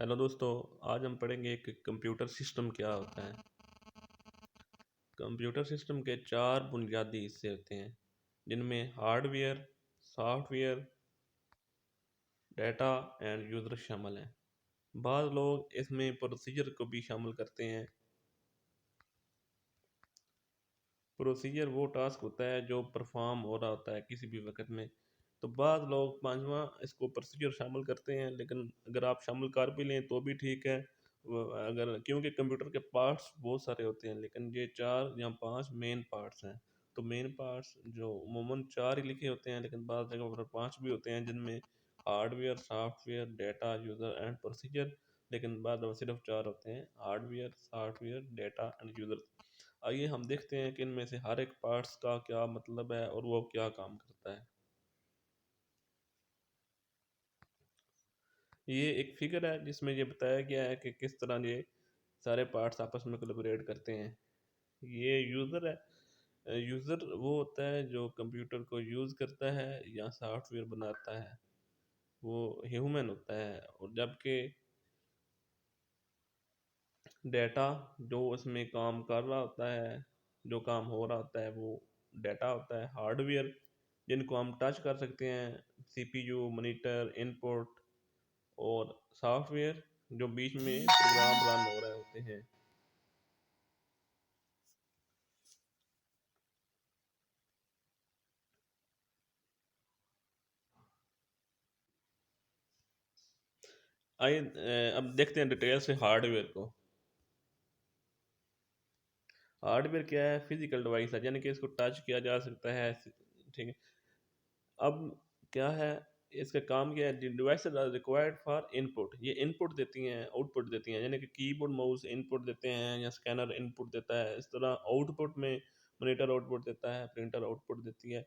Hello दोस्तों। आज हम पढ़ेंगे कि कंप्यूटर सिस्टम क्या होता है। कंप्यूटर सिस्टम के चार बुनियादी हिस्से होते हैं जिनमें hardware, software, data end user शामिल हैं। बाद लोग इसमें प्रोसीजर को भी शामिल करते हैं। प्रोसीजर वो टास्क होता है जो परफॉर्म हो रहा होता है किसी भी वक्त में। तो बाद लोग पांचवा इसको प्रोसीजर शामिल करते हैं, लेकिन अगर आप शामिल कर भी लें तो भी ठीक है। अगर क्योंकि कंप्यूटर के पार्ट्स बहुत सारे होते हैं, लेकिन ये चार या पांच मेन पार्ट्स हैं। तो मेन पार्ट्स जो अमूमन चार ही लिखे होते हैं, लेकिन बाद जगह पर पांच भी होते हैं, जिनमें hardware, software, data, user and procedure. लेकिन बाद में सिर्फ चार होते हैं: hardware, software, data end user. आइए हम देखते हैं कि इनमें से हर एक पार्ट्स का क्या मतलब है और वो क्या काम करता है। ये एक फिगर है जिसमें ये बताया गया है कि किस तरह ये सारे पार्ट्स आपस में कोलैबोरेट करते हैं। ये यूज़र है। यूज़र वो होता है जो कंप्यूटर को यूज़ करता है या सॉफ्टवेयर बनाता है, वो ह्यूमन होता है। और जबकि डेटा जो उसमें काम कर रहा होता है, जो काम हो रहा होता है, वो डेटा होता है। हार्डवेयर जिनको हम टच कर सकते हैं, सीपीयू, मॉनिटर, इनपुट। और सॉफ्टवेयर जो बीच में प्रोग्राम रन हो रहे होते हैं। आइए अब देखते हैं डिटेल से हार्डवेयर को। हार्डवेयर क्या है? फिजिकल डिवाइस है, यानी कि इसको टच किया जा सकता है। ठीक है। अब क्या है इसका काम? क्या है? डिवाइस रिक्वायर्ड फॉर इनपुट, ये इनपुट देती हैं, आउटपुट देती हैं। यानी कि कीबोर्ड, माउस इनपुट देते हैं या स्कैनर इनपुट देता है। इस तरह आउटपुट में मॉनिटर आउटपुट देता है, प्रिंटर आउटपुट देती है,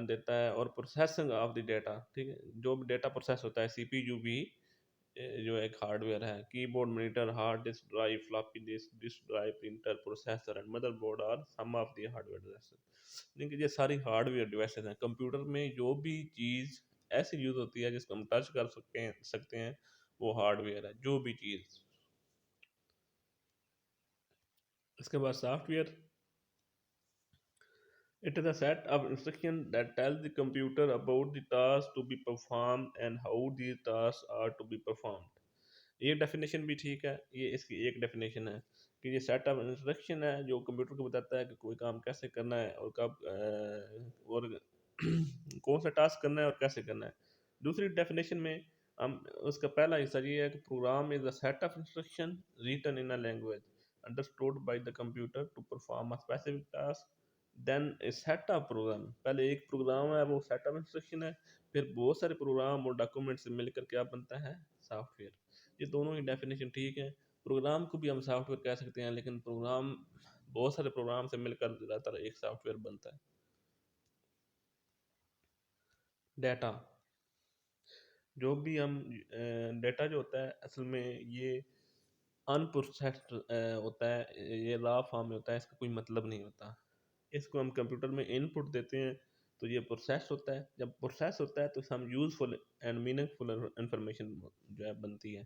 देता है। और प्रोसेसिंग ऑफ द डेटा, ठीक है, जो भी डेटा प्रोसेस होता है। सीपीयू भी जो एक हार्डवेयर है। Keyboard, monitor, hard disk drive, floppy disk, disk drive, printer, processor and motherboard are some of the hardware devices. लेकिन ये सारी हार्डवेयर डिवाइसेस हैं। कंप्यूटर में जो भी चीज़ ऐसी यूज़ होती है जिसको हम टच कर सकते हैं, वो हार्डवेयर है, जो भी चीज़। इसके बाद software. It is a set of instructions that tells the computer about the tasks to be performed and how these tasks are to be performed. ये डेफिनेशन भी ठीक है। ये इसकी एक डेफिनेशन है कि ये सेट ऑफ इंस्ट्रक्शन है जो कंप्यूटर को बताता है कि कोई काम कैसे करना है और कब और कौन सा टास्क करना है और कैसे करना है। दूसरी डेफिनेशन में हम उसका पहला हिस्सा ये है कि program is a set of instruction written in a language understood by the computer to perform a specific task. Then a set of program, पहले एक प्रोग्राम है, वो सेट ऑफ इंस्ट्रक्शन है। फिर बहुत सारे प्रोग्राम और डॉक्यूमेंट से मिलकर क्या बनता है? सॉफ्टवेयर। ये दोनों ही डेफिनेशन ठीक है। प्रोग्राम को भी हम सॉफ्टवेयर कह सकते हैं, लेकिन प्रोग्राम बहुत सारे प्रोग्राम से मिलकर ज़्यादातर एक सॉफ्टवेयर बनता है। डेटा, जो भी हम डेटा जो होता है असल में ये अनप्रोसेस्ड होता है। ये रॉ फॉर्म में होता है, इसका कोई मतलब नहीं होता। इसको हम कंप्यूटर में इनपुट देते हैं तो ये प्रोसेस होता है। जब प्रोसेस होता है तो हम यूज़फुल एंड मीनिंगफुल इंफॉर्मेशन जो है बनती है।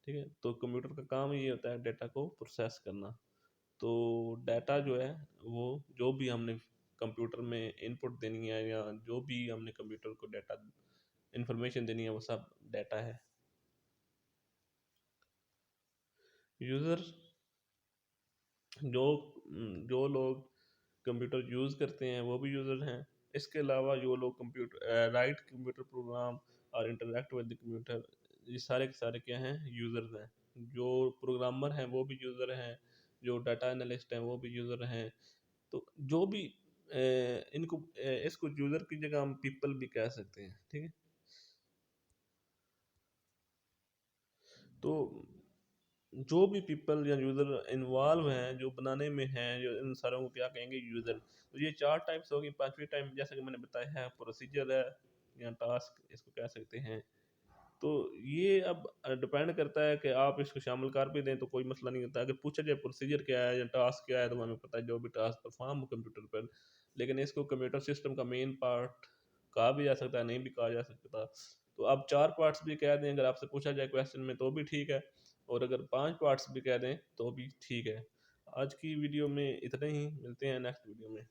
ठीक है। तो कंप्यूटर का काम ये होता है डेटा को प्रोसेस करना। तो डाटा जो है वो जो भी हमने कंप्यूटर में इनपुट देनी है या जो भी हमने कंप्यूटर को डाटा इंफॉर्मेशन देनी है, वो सब डाटा है। यूज़र, जो जो लोग कंप्यूटर यूज़ करते हैं वो भी यूज़र हैं। इसके अलावा जो लोग कंप्यूटर राइट कंप्यूटर प्रोग्राम और इंटरेक्ट विद द कंप्यूटर, ये सारे के सारे क्या हैं? यूज़र्स हैं। जो प्रोग्रामर हैं वो भी यूज़र हैं, जो डाटा एनालिस्ट हैं वो भी यूज़र हैं। तो जो भी इसको यूज़र की जगह हम पीपल भी कह सकते हैं। ठीक है। तो जो भी पीपल या यूज़र इन्वॉल्व हैं, जो बनाने में हैं, जो इन सारों को क्या कहेंगे? यूज़र। तो ये चार टाइप्स होगी। पांचवी टाइप जैसे कि मैंने बताया है प्रोसीजर है या टास्क इसको कह सकते हैं। तो ये अब डिपेंड करता है कि आप इसको शामिल कर भी दें तो कोई मसला नहीं होता। अगर पूछा जाए प्रोसीजर क्या है या टास्क क्या है, तो हमें पता है जो भी टास्क परफॉर्म हो कंप्यूटर पर। लेकिन इसको कंप्यूटर सिस्टम का मेन पार्ट कहा भी जा सकता है, नहीं भी कहा जा सकता। तो आप 4 पार्ट्स भी कह दें अगर आपसे पूछा जाए क्वेश्चन में तो भी ठीक है, और अगर 5 पार्ट्स भी कह दें तो भी ठीक है। आज की वीडियो में इतना ही, मिलते हैं नेक्स्ट वीडियो में।